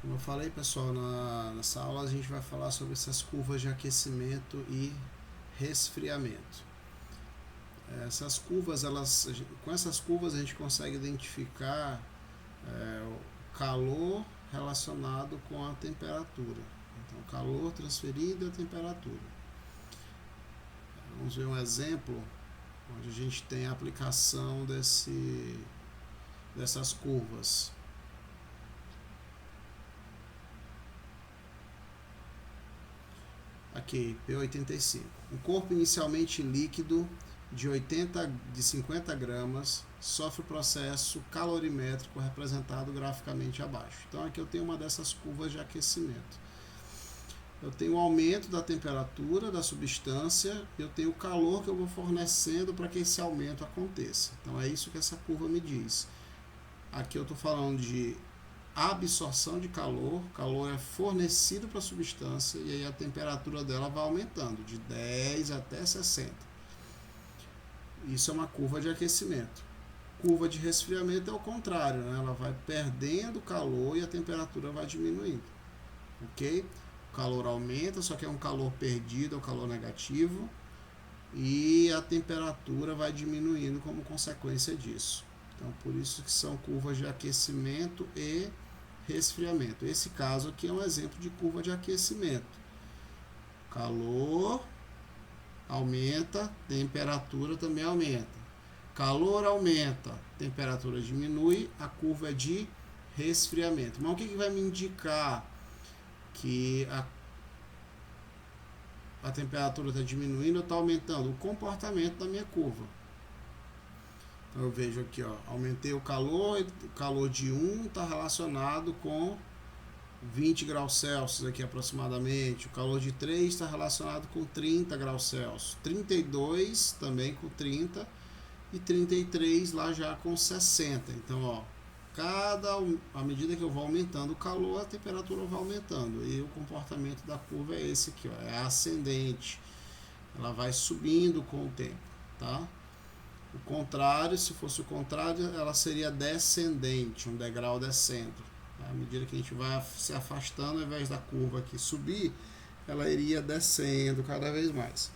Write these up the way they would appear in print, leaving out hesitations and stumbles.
Como eu falei, pessoal, nessa aula a gente vai falar sobre essas curvas de aquecimento e resfriamento. Essas curvas, com essas curvas a gente consegue identificar o calor relacionado com a temperatura. Então, calor transferido a temperatura. Vamos ver um exemplo onde a gente tem a aplicação dessas curvas. Aqui, P85. Um corpo inicialmente líquido de 50 gramas sofre o processo calorimétrico representado graficamente abaixo. Então aqui eu tenho uma dessas curvas de aquecimento. Eu tenho o aumento da temperatura da substância, eu tenho o calor que eu vou fornecendo para que esse aumento aconteça. Então é isso que essa curva me diz. Aqui eu estou falando de absorção de calor, calor é fornecido para a substância e aí a temperatura dela vai aumentando de 10 até 60. Isso é uma curva de aquecimento. Curva de resfriamento é o contrário, né? Ela vai perdendo calor e a temperatura vai diminuindo. Ok? O calor aumenta, só que é um calor perdido, é um calor negativo, e a temperatura vai diminuindo como consequência disso. Então, por isso que são curvas de aquecimento e resfriamento. Esse caso aqui é um exemplo de curva de aquecimento. Calor aumenta, temperatura também aumenta. Calor aumenta, temperatura diminui, a curva é de resfriamento. Mas o que vai me indicar que a temperatura está diminuindo ou está aumentando? O comportamento da minha curva. Então eu vejo aqui, ó, aumentei o calor de 1 está relacionado com 20 graus Celsius aqui aproximadamente. O calor de 3 está relacionado com 30 graus Celsius. 32 também com 30 e 33 lá já com 60. Então, ó, à medida que eu vou aumentando o calor, a temperatura vai aumentando. E o comportamento da curva é esse aqui, ó, é ascendente. Ela vai subindo com o tempo, tá? O contrário, se fosse o contrário, ela seria descendente, um degrau descendo. À medida que a gente vai se afastando, ao invés da curva aqui subir, ela iria descendo cada vez mais.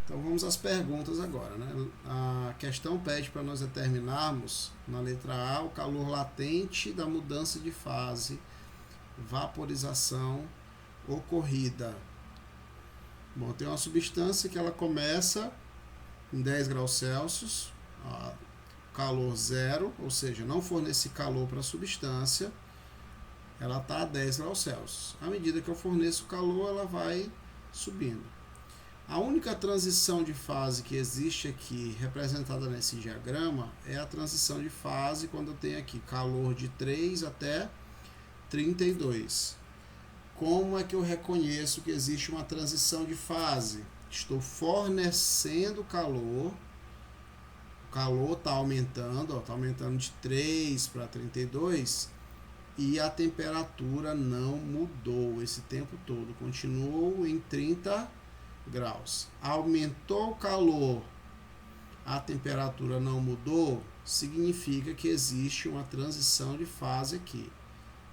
Então vamos às perguntas agora, né? A questão pede para nós determinarmos, na letra A, o calor latente da mudança de fase, vaporização ocorrida. Bom, tem uma substância que ela começa em 10 graus Celsius, calor zero, ou seja, não fornece calor para a substância, ela está a 10 graus Celsius. À medida que eu forneço calor, ela vai subindo. A única transição de fase que existe aqui, representada nesse diagrama, é a transição de fase quando eu tenho aqui calor de 3 até 32. Como é que eu reconheço que existe uma transição de fase? Estou fornecendo calor, o calor está aumentando, está aumentando de 3 para 32 e a temperatura não mudou esse tempo todo, continuou em 30 graus. Aumentou o calor, a temperatura não mudou, significa que existe uma transição de fase aqui.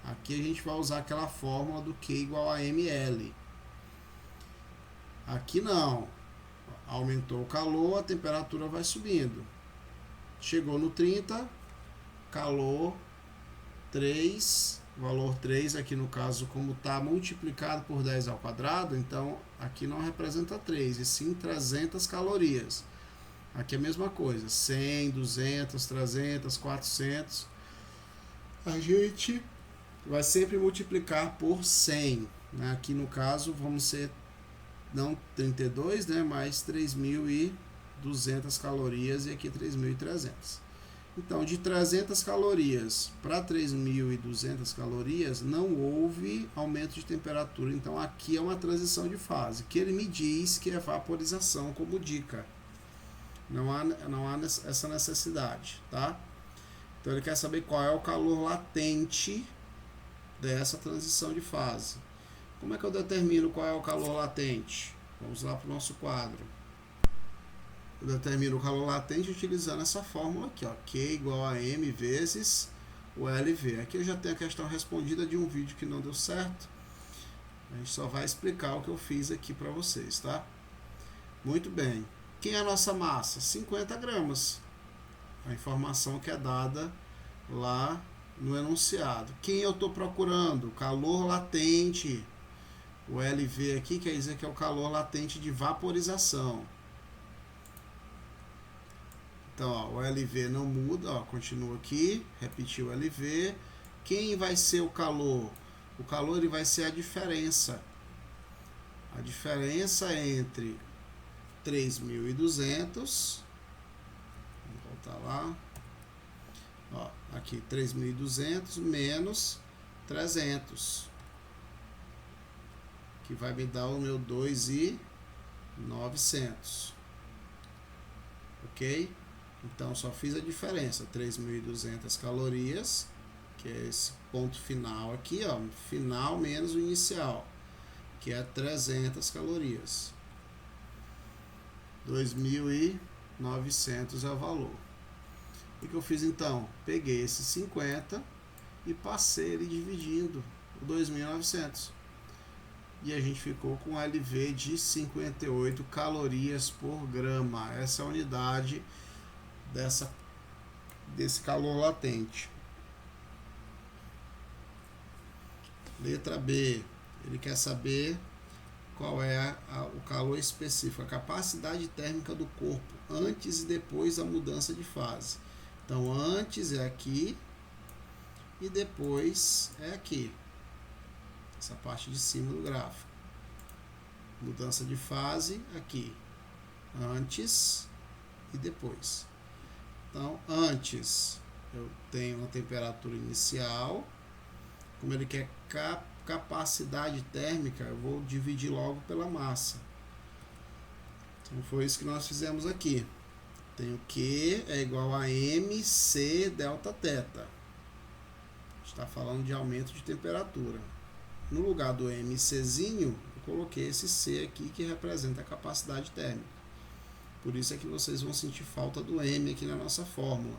Aqui a gente vai usar aquela fórmula do Q igual a ml. Aqui não. Aumentou o calor, a temperatura vai subindo. Chegou no 30, calor 3, valor 3 aqui no caso, como está multiplicado por 10 ao quadrado, então aqui não representa 3, e sim 300 calorias. Aqui é a mesma coisa, 100, 200, 300, 400. A gente vai sempre multiplicar por 100. Né? Aqui no caso vamos ser não 32, né, mas 3.200 calorias e aqui 3.300. Então, de 300 calorias para 3.200 calorias, não houve aumento de temperatura. Então, aqui é uma transição de fase, que ele me diz que é vaporização como dica. Não há essa necessidade, tá? Então, ele quer saber qual é o calor latente dessa transição de fase. Como é que eu determino qual é o calor latente? Vamos lá para o nosso quadro. Eu determino o calor latente utilizando essa fórmula aqui, ó, Q igual a M vezes o LV. Aqui eu já tenho a questão respondida de um vídeo que não deu certo. A gente só vai explicar o que eu fiz aqui para vocês, tá? Muito bem. Quem é a nossa massa? 50 gramas. A informação que é dada lá no enunciado. Quem eu estou procurando? Calor latente. O LV aqui quer dizer que é o calor latente de vaporização. Então, ó, o LV não muda, ó, continua aqui, repetiu o LV. Quem vai ser o calor? O calor ele vai ser a diferença. A diferença entre 3.200, vamos voltar lá, ó, aqui 3.200 menos 300, que vai me dar o meu 2.900, ok? Então só fiz a diferença, 3.200 calorias, que é esse ponto final aqui, ó, final menos o inicial, que é 300 calorias. 2.900 é o valor. O que eu fiz então? Peguei esse 50 e passei ele dividindo o 2.900. E a gente ficou com LV de 58 calorias por grama. Essa é a unidade desse calor latente. Letra B. Ele quer saber qual é o calor específico, a capacidade térmica do corpo antes e depois da mudança de fase. Então, antes é aqui e depois é aqui. Essa parte de cima do gráfico. Mudança de fase aqui. Antes e depois. Então, antes eu tenho uma temperatura inicial. Como ele quer capacidade térmica, eu vou dividir logo pela massa. Então foi isso que nós fizemos aqui. Tenho Q é igual a MC delta θ. Está falando de aumento de temperatura. No lugar do MCzinho, eu coloquei esse C aqui que representa a capacidade térmica. Por isso é que vocês vão sentir falta do M aqui na nossa fórmula.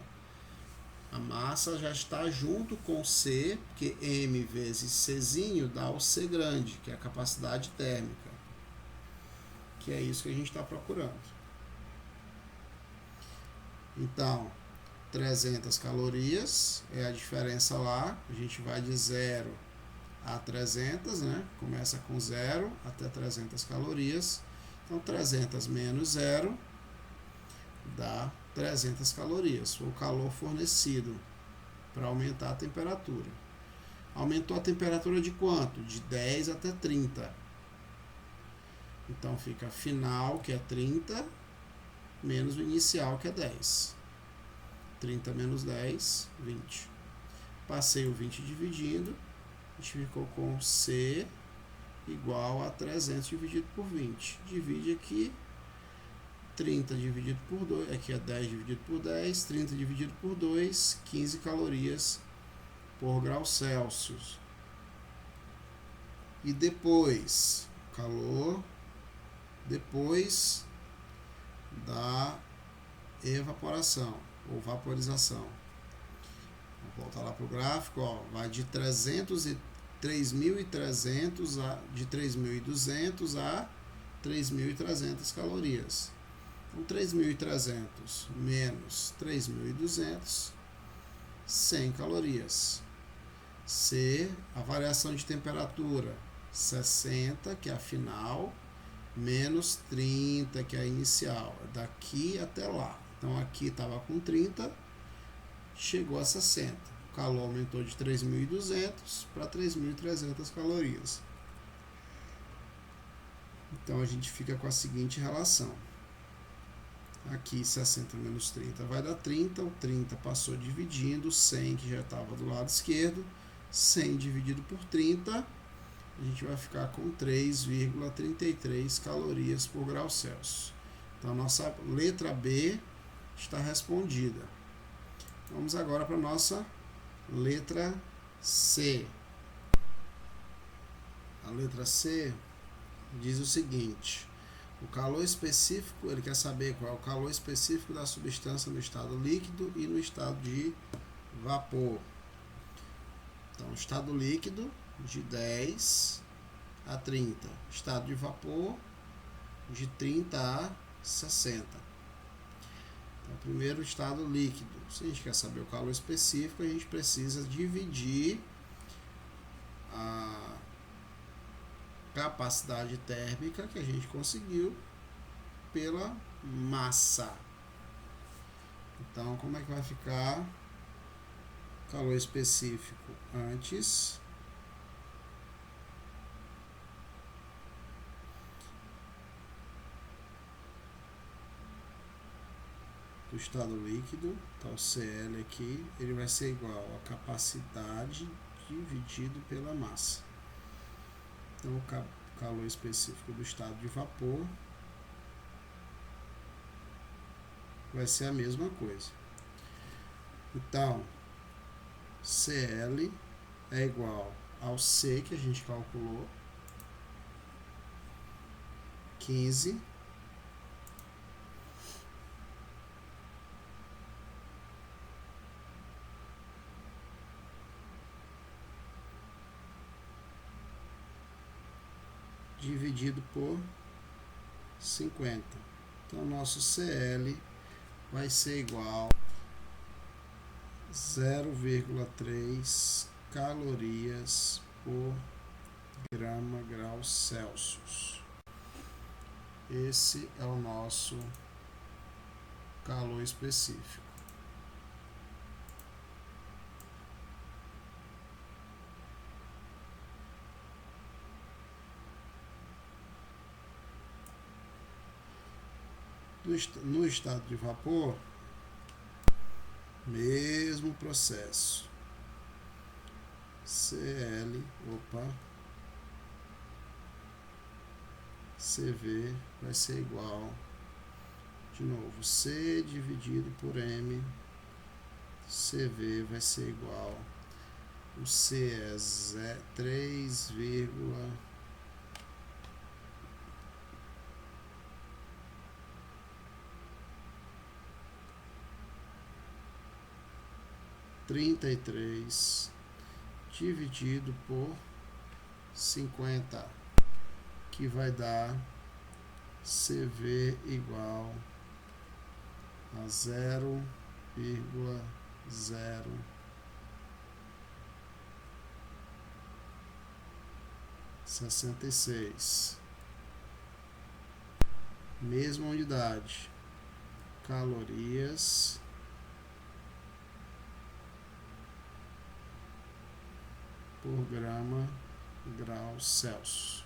A massa já está junto com C, porque M vezes Czinho dá o C grande, que é a capacidade térmica. Que é isso que a gente está procurando. Então, 300 calorias é a diferença lá. A gente vai de 0 a 300, né? Começa com 0 até 300 calorias. Então, 300 menos 0 dá 300 calorias, foi o calor fornecido para aumentar a temperatura. Aumentou a temperatura de quanto? De 10 até 30. Então fica final, que é 30, menos o inicial, que é 10. 30 menos 10, 20. Passei o 20 dividindo, a gente ficou com C igual a 300 dividido por 20. Divide aqui. 30 dividido por 2, aqui é 10 dividido por 10, 30 dividido por 2, 15 calorias por grau Celsius. E depois, calor, depois da evaporação ou vaporização. Vou voltar lá para o gráfico, ó, vai de 3.300 de 3.200 a 3.300 calorias. Então, 3.300 menos 3.200, 100 calorias. C, a variação de temperatura, 60, que é a final, menos 30, que é a inicial. É daqui até lá. Então, aqui estava com 30, chegou a 60. O calor aumentou de 3.200 para 3.300 calorias. Então, a gente fica com a seguinte relação. Aqui 60 menos 30 vai dar 30, o 30 passou dividindo, 100 que já estava do lado esquerdo, 100 dividido por 30, a gente vai ficar com 3,33 calorias por grau Celsius. Então, a nossa letra B está respondida. Vamos agora para a nossa letra C. A letra C diz o seguinte: o calor específico, ele quer saber qual é o calor específico da substância no estado líquido e no estado de vapor. Então, estado líquido de 10 a 30. Estado de vapor de 30 a 60. Então, primeiro, estado líquido. Se a gente quer saber o calor específico, a gente precisa dividir a capacidade térmica que a gente conseguiu pela massa. Então, como é que vai ficar calor específico antes do estado líquido? Então, o CL aqui, ele vai ser igual a capacidade dividido pela massa. Então, o calor específico do estado de vapor vai ser a mesma coisa. Então, CL é igual ao C que a gente calculou, 15, dividido por 50. Então, nosso CL vai ser igual a 0,3 calorias por grau Celsius. Esse é o nosso calor específico. No estado de vapor, mesmo processo. CV vai ser igual, de novo, C dividido por M, CV vai ser igual, o C é 3, 33 dividido por 50, que vai dar CV igual a 0,066. Mesma unidade, calorias por grau Celsius.